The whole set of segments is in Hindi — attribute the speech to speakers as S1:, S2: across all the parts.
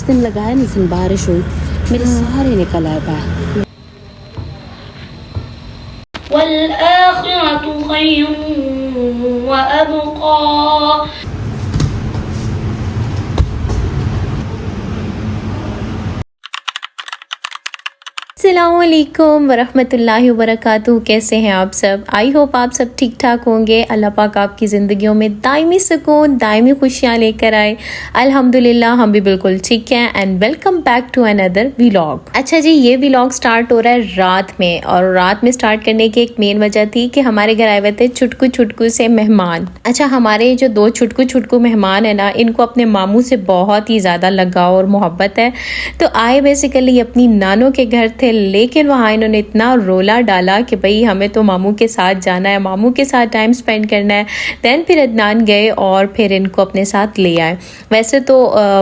S1: दिन लगाया नहीं, जिस दिन बारिश हुई मेरे सारे निकल आए बाहर।
S2: वल-आखिरतु खैरुन व अबक़ा।
S3: अस्सलामुअलैकुम वरहमतुल्लाहि वबरकातुहू। कैसे हैं आप सब? आई होप आप सब ठीक ठाक होंगे। अल्लाह पाक आपकी ज़िंदगियों में दायमी सुकून, दायमी खुशियाँ लेकर आए। अल्हम्दुलिल्लाह हम भी बिल्कुल ठीक हैं। And welcome back to another vlog. अच्छा जी, ये व्लॉग स्टार्ट हो रहा है रात में, और रात में स्टार्ट करने की एक मेन वजह थी कि हमारे घर आए हुए थे छुटकू छुटकू से मेहमान। अच्छा, हमारे जो दो छुटकू छुटकू मेहमान है ना, इनको अपने मामू से बहुत ही ज़्यादा लगाव और मोहब्बत है। तो आए बेसिकली अपनी नानों के घर थे, लेकिन वहाँ इन्होंने इतना रोला डाला कि भाई हमें तो मामू के साथ जाना है, मामू के साथ टाइम स्पेंड करना है। दैन फिर अदनान गए और फिर इनको अपने साथ ले आए। वैसे तो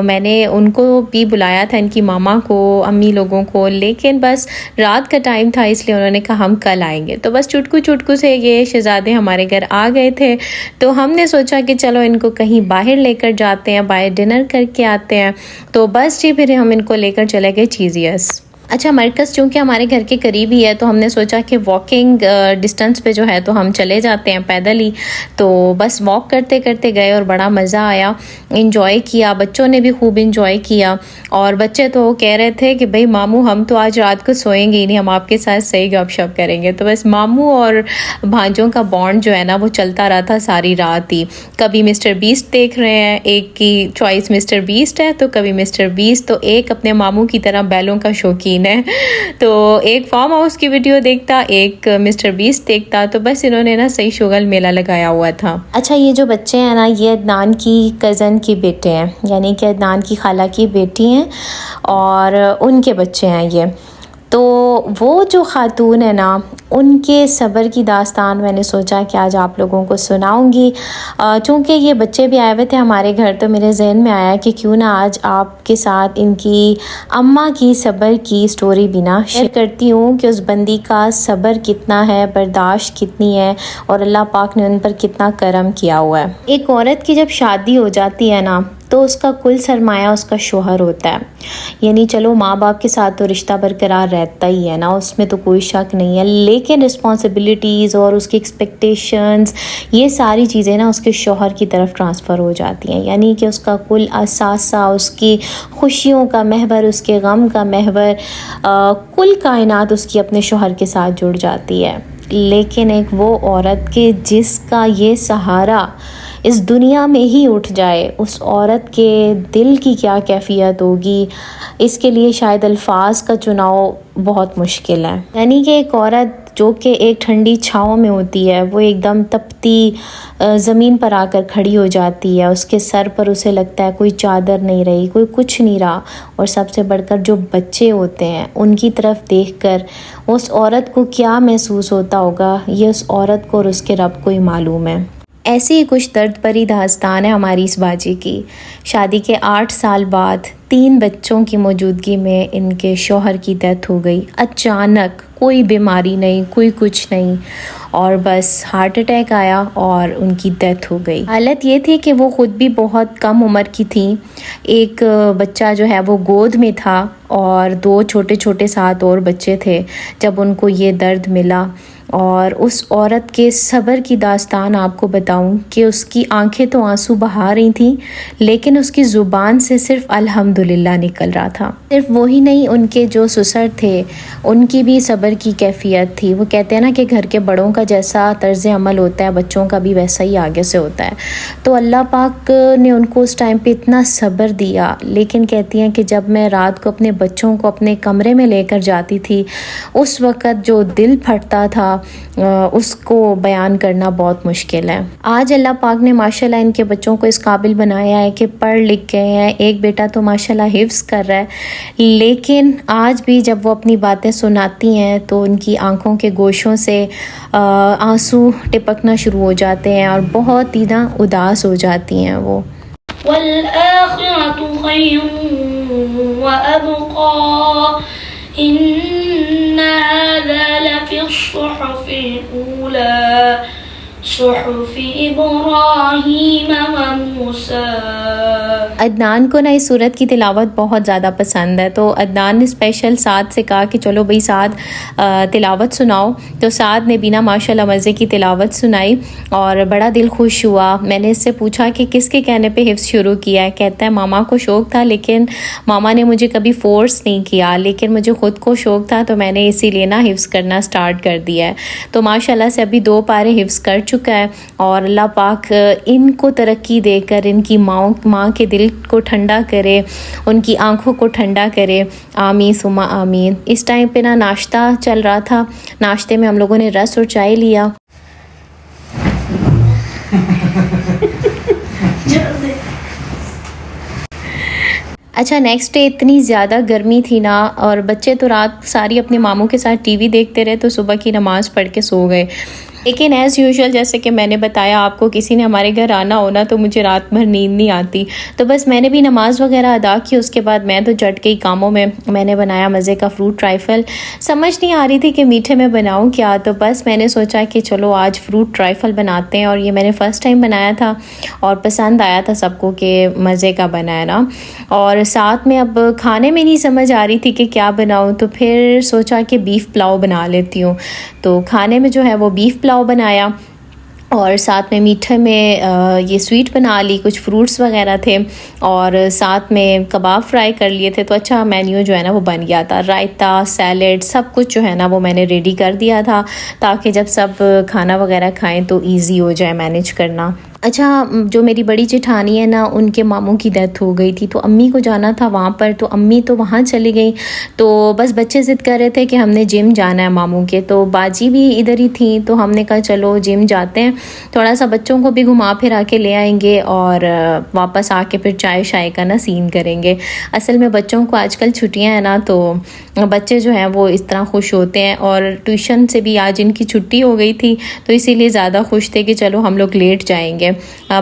S3: मैंने उनको भी बुलाया था, इनकी मामा को, अम्मी लोगों को, लेकिन बस रात का टाइम था इसलिए उन्होंने कहा हम कल आएंगे। तो बस चुटकू चुटकू से ये शहजादे हमारे घर आ गए थे। तो हमने सोचा कि चलो इनको कहीं बाहर लेकर जाते हैं, बाहर डिनर करके आते हैं। तो बस जी फिर हम इनको लेकर चले गए चीज़ियस। अच्छा, मरकज़ चूँकि हमारे घर के करीब ही है, तो हमने सोचा कि वॉकिंग डिस्टेंस पे जो है तो हम चले जाते हैं पैदल ही। तो बस वॉक करते करते गए और बड़ा मज़ा आया, इंजॉय किया। बच्चों ने भी खूब इंजॉय किया। और बच्चे तो कह रहे थे कि भाई मामू हम तो आज रात को सोएंगे ही नहीं, हम आपके साथ सही गपशप करेंगे। तो बस मामू और भांजों का बॉन्ड जो है ना वो चलता रहा था सारी रात ही। कभी मिस्टर बीस्ट देख रहे हैं, एक की चॉइस मिस्टर बीस्ट है तो कभी मिस्टर बीस्ट, तो एक अपने मामू की तरह बैलों का शौकीन है। तो एक फार्म हाउस की वीडियो देखता, एक मिस्टर बीस्ट देखता। तो बस इन्होंने ना सही शुगल मेला लगाया हुआ था। अच्छा, ये जो बच्चे हैं ना, ये अदनान की कज़न के बेटे हैं, यानी कि अदनान की खाला की बेटी हैं और उनके बच्चे हैं ये। तो वो जो ख़ातून है ना, उनके सब्र की दास्तान मैंने सोचा कि आज आप लोगों को सुनाऊंगी। चूँकि ये बच्चे भी आए हुए थे हमारे घर, तो मेरे जहन में आया कि क्यों ना आज आपके साथ इनकी अम्मा की सब्र की स्टोरी भी ना शेयर करती हूँ कि उस बंदी का सब्र कितना है, बर्दाश्त कितनी है, और अल्लाह पाक ने उन पर कितना करम किया हुआ है। एक औरत की जब शादी हो जाती है ना, तो उसका कुल सरमाया उसका शोहर होता है। यानी चलो माँ बाप के साथ तो रिश्ता बरकरार रहता ही है ना, उसमें तो कोई शक नहीं है, लेकिन रिस्पॉन्सिबिलिटीज़ और उसकी एक्सपेक्टेशंस, ये सारी चीज़ें ना उसके शोहर की तरफ ट्रांसफ़र हो जाती हैं। यानी कि उसका कुल असासा, उसकी खुशियों का महवर, उसके गम का महवर, कुल कायनात उसकी अपने शोहर के साथ जुड़ जाती है। लेकिन एक वो औरत के जिसका ये सहारा इस दुनिया में ही उठ जाए, उस औरत के दिल की क्या कैफियत होगी, इसके लिए शायद अल्फाज का चुनाव बहुत मुश्किल है। यानी कि एक औरत जो कि एक ठंडी छाँव में होती है, वो एकदम तपती ज़मीन पर आकर खड़ी हो जाती है। उसके सर पर उसे लगता है कोई चादर नहीं रही, कोई कुछ नहीं रहा। और सबसे बढ़कर जो बच्चे होते हैं, उनकी तरफ देखकर उस औरत को क्या महसूस होता होगा, ये उस औरत को और उसके रब को ही मालूम है। ऐसी ही कुछ दर्द भरी दास्तान है हमारी इस बाजी की। शादी के 8 साल बाद 3 बच्चों की मौजूदगी में इनके शौहर की डेथ हो गई अचानक। कोई बीमारी नहीं, कोई कुछ नहीं, और बस हार्ट अटैक आया और उनकी डेथ हो गई। हालत ये थी कि वो ख़ुद भी बहुत कम उम्र की थी। एक बच्चा जो है वो गोद में था और 2 छोटे छोटे 7 और बच्चे थे जब उनको ये दर्द मिला। और उस औरत के सब्र की दास्तान आपको बताऊं कि उसकी आंखें तो आंसू बहा रही थीं, लेकिन उसकी ज़ुबान से सिर्फ अल्हम्दुलिल्लाह निकल रहा था। सिर्फ वही नहीं, उनके जो ससुर थे उनकी भी सब्र की कैफियत थी। वो कहते हैं ना कि घर के बड़ों का जैसा तर्ज़ अमल होता है, बच्चों का भी वैसा ही आगे से होता है। तो अल्लाह पाक ने उनको उस टाइम पे इतना सब्र दिया। लेकिन कहती हैं कि जब मैं रात को अपने बच्चों को अपने कमरे में लेकर जाती थी, उस वक़्त जो दिल फटता था उसको बयान करना बहुत मुश्किल है। आज अल्लाह पाक ने माशाल्लाह इनके बच्चों को इस काबिल बनाया है कि पढ़ लिख गए हैं। एक बेटा तो माशाल्लाह हिफ्ज़ कर रहा है, लेकिन आज भी जब वो अपनी बातें सुनाती हैं तो उनकी आंखों के गोशों से आंसू टिपकना शुरू हो जाते हैं और बहुत ही ना उदास हो जाती हैं वो।
S2: वल-आखिरतु खैरुन व अबक़ा इन्ना हाज़ा लफ़ी अस्सुहुफ़िल ऊला सुहुफ़ इब्राहीम व मूसा।
S3: अदनान को ना इस सूरत की तिलावत बहुत ज़्यादा पसंद है, तो अदनान ने स्पेशल साद से कहा कि चलो भाई साद तिलावत सुनाओ। तो साद ने भी ना माशाल्लाह मज़े की तिलावत सुनाई और बड़ा दिल खुश हुआ। मैंने इससे पूछा कि किसके कहने पे हिफ्ज़ शुरू किया है। कहता है मामा को शौक़ था, लेकिन मामा ने मुझे कभी फ़ोर्स नहीं किया, लेकिन मुझे ख़ुद को शौक़ था तो मैंने इसीलिए ना हिफ्ज़ करना स्टार्ट कर दिया है। तो माशाल्लाह से अभी 2 पारे हिफ्ज़ कर चुका है और अल्लाह पाक इनको तरक्की देकर इनकी माँ के दिल को ठंडा करे, उनकी आंखों को ठंडा करे। आमीन सुमा आमीन। इस टाइम पे ना नाश्ता चल रहा था, नाश्ते में हम लोगों ने रस और चाय लिया। अच्छा, नेक्स्ट डे इतनी ज़्यादा गर्मी थी ना, और बच्चे तो रात सारी अपने मामू के साथ टीवी देखते रहे, तो सुबह की नमाज़ पढ़ के सो गए। लेकिन एज़ यूजुअल जैसे कि मैंने बताया आपको, किसी ने हमारे घर आना होना तो मुझे रात भर नींद नहीं आती। तो बस मैंने भी नमाज़ वगैरह अदा की, उसके बाद मैं तो जट गई कामों में। मैंने बनाया मज़े का फ्रूट ट्राइफ़ल। समझ नहीं आ रही थी कि मीठे में बनाऊं क्या, तो बस मैंने सोचा कि चलो आज फ्रूट ट्राइफ़ल बनाते हैं। और ये मैंने फ़र्स्ट टाइम बनाया था और पसंद आया था सबको कि मज़े का बनाया ना। और साथ में अब खाने में नहीं समझ आ रही थी कि क्या बनाऊँ, तो फिर सोचा कि बीफ़ पुलाव बना लेती हूँ। तो खाने में जो है वो बीफ़ पुलाव बनाया और साथ में मीठे में ये स्वीट बना ली, कुछ फ्रूट्स वगैरह थे और साथ में कबाब फ्राई कर लिए थे। तो अच्छा मेन्यू जो है ना वो बन गया था। रायता, सैलेड, सब कुछ जो है ना वो मैंने रेडी कर दिया था, ताकि जब सब खाना वगैरह खाएं तो इजी हो जाए मैनेज करना। अच्छा, जो मेरी बड़ी जेठानी है ना, उनके मामू की डेथ हो गई थी, तो अम्मी को जाना था वहाँ पर, तो अम्मी तो वहाँ चली गई। तो बस बच्चे ज़िद कर रहे थे कि हमने जिम जाना है मामू के, तो बाजी भी इधर ही थी, तो हमने कहा चलो जिम जाते हैं, थोड़ा सा बच्चों को भी घुमा फिरा के ले आएंगे और वापस आके फिर चाय शाय का ना सीन करेंगे। असल में बच्चों को आजकल छुट्टियाँ हैं ना, तो बच्चे जो हैं वो इस तरह खुश होते हैं। और ट्यूशन से भी आज इनकी छुट्टी हो गई थी, तो इसीलिए ज़्यादा खुश थे कि चलो हम लोग लेट जाएंगे।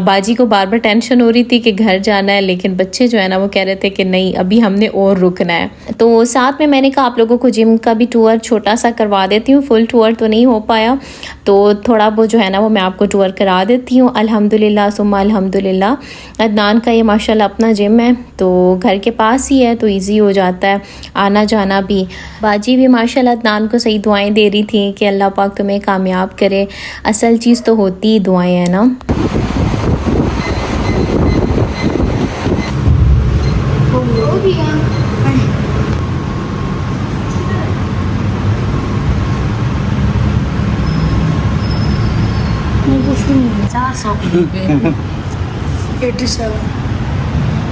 S3: बाजी को बार बार टेंशन हो रही थी कि घर जाना है, लेकिन बच्चे जो है ना वो कह रहे थे कि नहीं अभी हमने और रुकना है। तो साथ में मैंने कहा आप लोगों को जिम का भी टूर छोटा सा करवा देती हूँ, फुल टूर तो नहीं हो पाया, तो थोड़ा वो जो है ना वो मैं आपको टूर करा देती हूँ। अल्हम्दुलिल्लाह सुम्मा अल्हम्दुलिल्लाह। अदनान का ये माशाल्लाह अपना जिम है, तो घर के पास ही है, तो ईजी हो जाता है आना जाना भी। बाजी भी माशाल्लाह अदनान को सही दुआएं दे रही थी कि अल्लाह पाक तुम्हें कामयाब करे। असल चीज़ तो होती ही दुआएं है ना।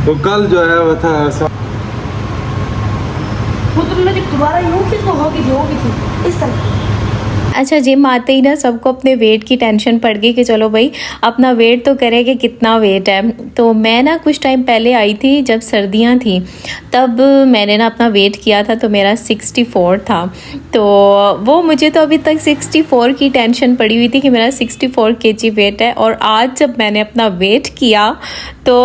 S4: वो कल जो है वो था
S2: वो तुमने जब दोबारा यूँ की तो होगी थी इस तरह।
S3: अच्छा, जिम आते ही ना सबको अपने वेट की टेंशन पड़ गई कि चलो भाई अपना वेट तो करें कि कितना वेट है। तो मैं ना कुछ टाइम पहले आई थी जब सर्दियां थी, तब मैंने ना अपना वेट किया था, तो मेरा 64 था। तो वो मुझे तो अभी तक 64 की टेंशन पड़ी हुई थी कि मेरा 64 kg वेट है। और आज जब मैंने अपना वेट किया तो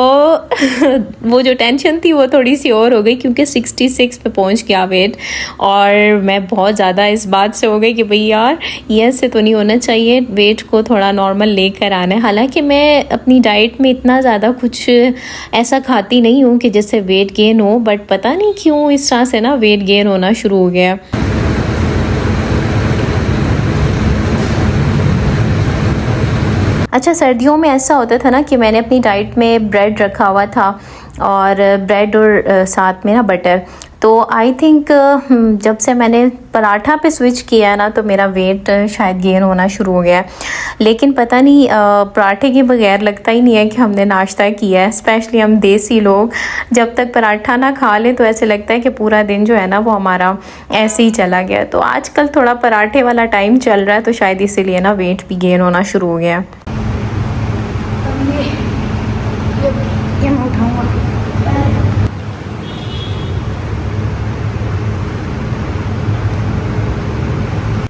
S3: वो जो टेंशन थी वो थोड़ी सी और हो गई, क्योंकि 66 पे पहुंच गया वेट। और मैं बहुत ज़्यादा इस बात से हो गई कि भाई यार ये ऐसे तो नहीं होना चाहिए, वेट को थोड़ा नॉर्मल लेकर आना है। हालांकि मैं अपनी डाइट में इतना ज़्यादा कुछ ऐसा खाती नहीं हूँ कि जिससे वेट गेन हो, बट पता नहीं क्यों इस तरह से ना वेट गेन होना शुरू हो गया। अच्छा, सर्दियों में ऐसा होता था ना कि मैंने अपनी डाइट में ब्रेड रखा हुआ था, और ब्रेड और साथ में ना बटर। तो आई थिंक जब से मैंने पराठा पे स्विच किया है ना, तो मेरा वेट शायद गेन होना शुरू हो गया है। लेकिन पता नहीं पराठे के बगैर लगता ही नहीं है कि हमने नाश्ता किया है। स्पेशली हम देसी लोग जब तक पराठा ना खा लें तो ऐसे लगता है कि पूरा दिन जो है ना वो हमारा ऐसे ही चला गया। तो आजकल थोड़ा पराठे वाला टाइम चल रहा है, तो शायद इसीलिए ना वेट भी गेन होना शुरू हो गया।
S2: ये मैं उठाऊंगा।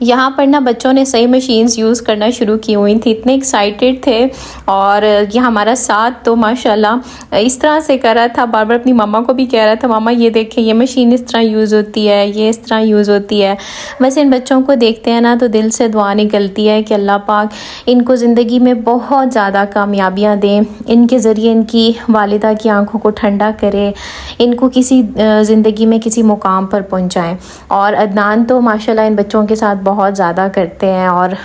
S3: यहाँ पर ना बच्चों ने सही मशीन्स यूज़ करना शुरू की हुई थी, इतने एक्साइटेड थे। और ये हमारा साथ तो माशाल्लाह इस तरह से कर रहा था, बार बार अपनी मामा को भी कह रहा था, मामा ये देखें ये मशीन इस तरह यूज़ होती है, ये इस तरह यूज़ होती है। बस इन बच्चों को देखते हैं ना तो दिल से दुआ निकलती है कि अल्लाह पाक इनको ज़िंदगी में बहुत ज़्यादा कामयाबियाँ दें, इनके ज़रिए इनकी वालिदा की आंखों को ठंडा करे, इनको किसी ज़िंदगी में किसी मुकाम पर पहुँचाएँ। और अदनान तो माशाल्लाह इन बच्चों के साथ बहुत ज़्यादा करते हैं और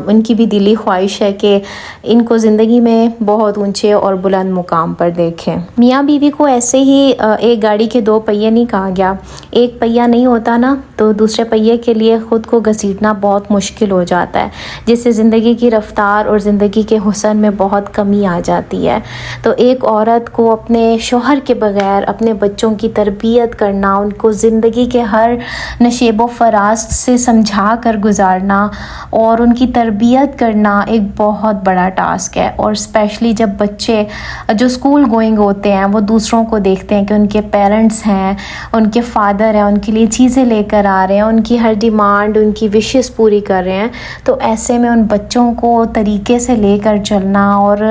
S3: उनकी भी दिली ख्वाहिश है कि इनको ज़िंदगी में बहुत ऊंचे और बुलंद मुकाम पर देखें। मियाँ बीवी को ऐसे ही एक गाड़ी के दो पहिए नहीं कहा गया, एक पहिया नहीं होता ना तो दूसरे पहिए के लिए ख़ुद को घसीटना बहुत मुश्किल हो जाता है, जिससे ज़िंदगी की रफ़्तार और ज़िंदगी के हुस्न में बहुत कमी आ जाती है। तो एक औरत को अपने शौहर के बग़ैर अपने बच्चों की तरबियत करना, उनको ज़िंदगी के हर नशेब व फराज से समझा कर गुजारना और उनकी तरबियत करना एक बहुत बड़ा टास्क है। और स्पेशली जब बच्चे जो स्कूल गोइंग होते हैं वो दूसरों को देखते हैं कि उनके पेरेंट्स हैं, उनके फादर हैं, उनके लिए चीज़ें लेकर आ रहे हैं, उनकी हर डिमांड, उनकी विशेस पूरी कर रहे हैं, तो ऐसे में उन बच्चों को तरीके से लेकर चलना और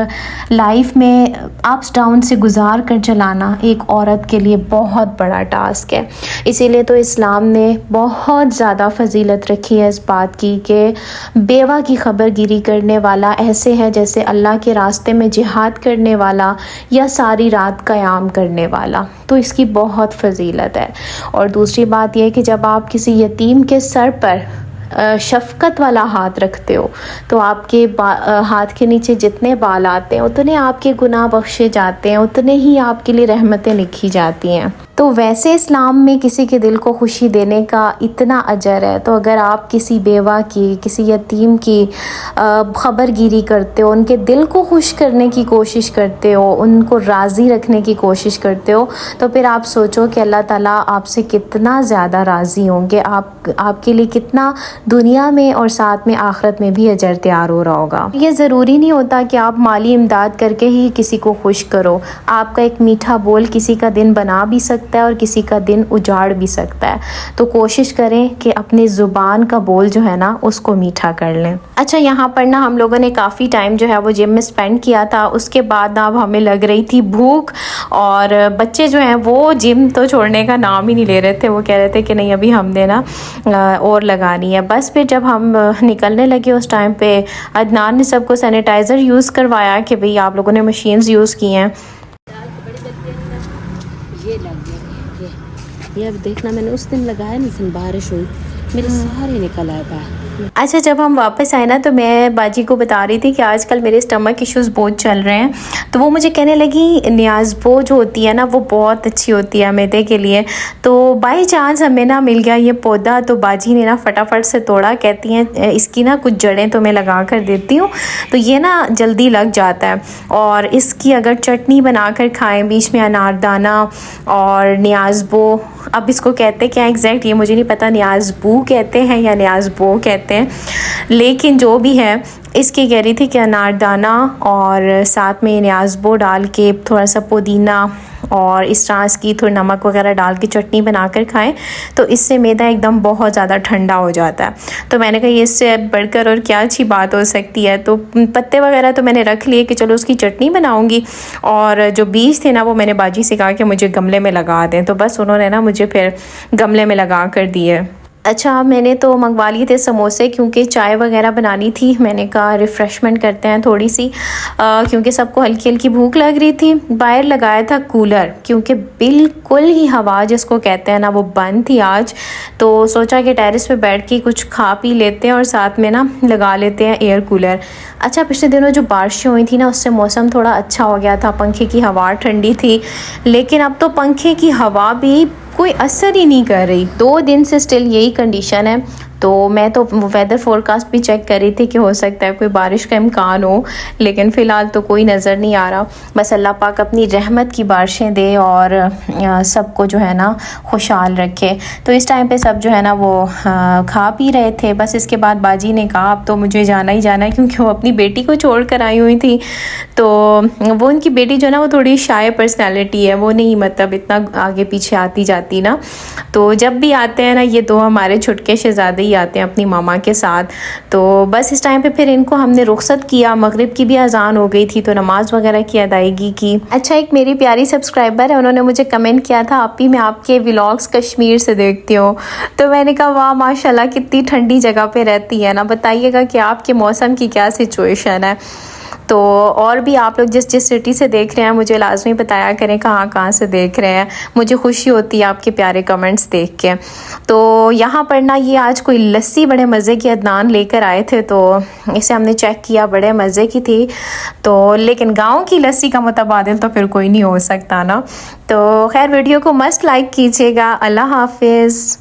S3: लाइफ में अप्स डाउन से गुजार कर चलाना एक औरत के लिए बहुत बड़ा टास्क है। इसीलिए तो इस्लाम ने बहुत ज़्यादा फजीलत रखी है इस बात की कि बेवा की खबरगिरी करने वाला ऐसे है जैसे अल्लाह के रास्ते में जिहाद करने वाला या सारी रात क़याम करने वाला। तो इसकी बहुत फजीलत है। और दूसरी बात यह है कि जब आप किसी यतीम के सर पर शफ़क़त वाला हाथ रखते हो तो आपके हाथ के नीचे जितने बाल आते हैं उतने आपके गुनाह बख्शे जाते हैं, उतने ही आपके लिए रहमतें लिखी जाती हैं। तो वैसे इस्लाम में किसी के दिल को खुशी देने का इतना अजर है, तो अगर आप किसी बेवा की, किसी यतीम की खबरगिरी करते हो, उनके दिल को खुश करने की कोशिश करते हो, उनको राज़ी रखने की कोशिश करते हो, तो फिर आप सोचो कि अल्लाह ताला आपसे कितना ज़्यादा राज़ी होंगे, आपके लिए कितना दुनिया में और साथ में आखिरत में भी अजर तैयार हो रहा होगा। ये ज़रूरी नहीं होता कि आप माली इमदाद करके ही किसी को खुश करो, आपका एक मीठा बोल किसी का दिन बना भी सकता है और किसी का दिन उजाड़ भी सकता है। तो कोशिश करें कि अपनी ज़ुबान का बोल जो है ना उसको मीठा कर लें। अच्छा, यहाँ पर ना हम लोगों ने काफ़ी टाइम जो है वो जिम में स्पेंड किया था। उसके बाद ना अब हमें लग रही थी भूख और बच्चे जो हैं वो जिम तो छोड़ने का नाम ही नहीं ले रहे थे। वो कह रहे थे कि नहीं अभी हमने ना और लगानी है। बस फिर जब हम निकलने लगे उस टाइम पे अदनान ने सबको सैनिटाइज़र यूज़ करवाया कि भाई आप लोगों ने मशीन्स यूज़ की हैं।
S1: ये लग गया ये अब देखना, मैंने उस दिन लगाया नहीं था, बारिश हुई मेरे सारे निकल आए पैर।
S3: अच्छा, जब हम वापस आए ना तो मैं बाजी को बता रही थी कि आजकल मेरे स्टमक इश्यूज़ बहुत चल रहे हैं, तो वो मुझे कहने लगी न्याज़बो जो होती है ना वो बहुत अच्छी होती है मैदे के लिए। तो बाई चांस हमें ना मिल गया ये पौधा, तो बाजी ने ना फटाफट से तोड़ा, कहती हैं इसकी ना कुछ जड़ें तो मैं लगा कर देती हूँ, तो ये ना जल्दी लग जाता है। और इसकी अगर चटनी बना कर खाएँ, बीच में अनारदाना और न्याज़बो, अब इसको कहते क्या एग्जैक्ट ये मुझे नहीं पता, न्याज़बू कहते हैं या न्याज़बो कहते हैं, लेकिन जो भी है इसकी कह रही थी कि अनारदाना और साथ में न्याज़बो डाल के थोड़ा सा पुदीना और इस तरह की थोड़ी नमक वगैरह डाल के चटनी बनाकर खाएं तो इससे मैदा एकदम बहुत ज़्यादा ठंडा हो जाता है। तो मैंने कहा ये इससे बढ़कर और क्या अच्छी बात हो सकती है। तो पत्ते वगैरह तो मैंने रख लिए कि चलो उसकी चटनी बनाऊंगी, और जो बीज थे ना वो मैंने बाजी से कहा कि मुझे गमले में लगा दें, तो बस उन्होंने ना मुझे फिर गमले में लगा कर दिए। अच्छा, मैंने तो मंगवा लिए थे समोसे क्योंकि चाय वगैरह बनानी थी। मैंने कहा रिफ़्रेशमेंट करते हैं थोड़ी सी, क्योंकि सबको हल्की हल्की भूख लग रही थी। बाहर लगाया था कूलर क्योंकि बिल्कुल ही हवा जिसको कहते हैं ना वो बंद थी आज, तो सोचा कि टेरेस पे बैठ के कुछ खा पी लेते हैं और साथ में ना लगा लेते हैं एयर कूलर। अच्छा, पिछले दिनों जो बारिशें हुई थी ना उससे मौसम थोड़ा अच्छा हो गया था, पंखे की हवा ठंडी थी, लेकिन अब तो पंखे की हवा भी कोई असर ही नहीं कर रही। 2 दिन से स्टिल यही कंडीशन है। तो मैं तो वेदर फोरकास्ट भी चेक कर रही थी कि हो सकता है कोई बारिश का इम्कान हो, लेकिन फ़िलहाल तो कोई नज़र नहीं आ रहा। बस अल्लाह पाक अपनी रहमत की बारिशें दे और सबको जो है ना खुशहाल रखे। तो इस टाइम पे सब जो है ना वो खा पी रहे थे। बस इसके बाद बाजी ने कहा अब तो मुझे जाना ही जाना है, क्योंकि वो अपनी बेटी को छोड़ कर आई हुई थी। तो वो उनकी बेटी जो है ना वो थोड़ी शाय पर्सनैलिटी है, वो नहीं मतलब इतना आगे पीछे आती जाती आती ना। तो जब भी आते हैं ना ये दो हमारे छुटके शहजादे ही आते हैं अपनी मामा के साथ। तो बस इस टाइम पे फिर इनको हमने रुखसत किया, मगरिब की भी अजान हो गई थी तो नमाज़ वगैरह की अदायगी की। अच्छा, एक मेरी प्यारी सब्सक्राइबर है, उन्होंने मुझे कमेंट किया था आप ही मैं आपके व्लॉग्स कश्मीर से देखती हूँ। तो मैंने कहा वाह माशाल्लाह कितनी ठंडी जगह पे रहती है ना, बताइएगा कि आपके मौसम की क्या सिचुएशन है। तो और भी आप लोग जिस जिस सिटी से देख रहे हैं मुझे लाजमी बताया करें कहाँ कहाँ से देख रहे हैं, मुझे खुशी होती है आपके प्यारे कमेंट्स देख के। तो यहाँ पर ना ये आज कोई लस्सी बड़े मज़े की अदनान लेकर आए थे, तो इसे हमने चेक किया, बड़े मज़े की थी। तो लेकिन गाँव की लस्सी का मुतबादिल तो फिर कोई नहीं हो सकता ना। तो खैर वीडियो को मस्ट लाइक कीजिएगा। अल्लाह हाफिज़।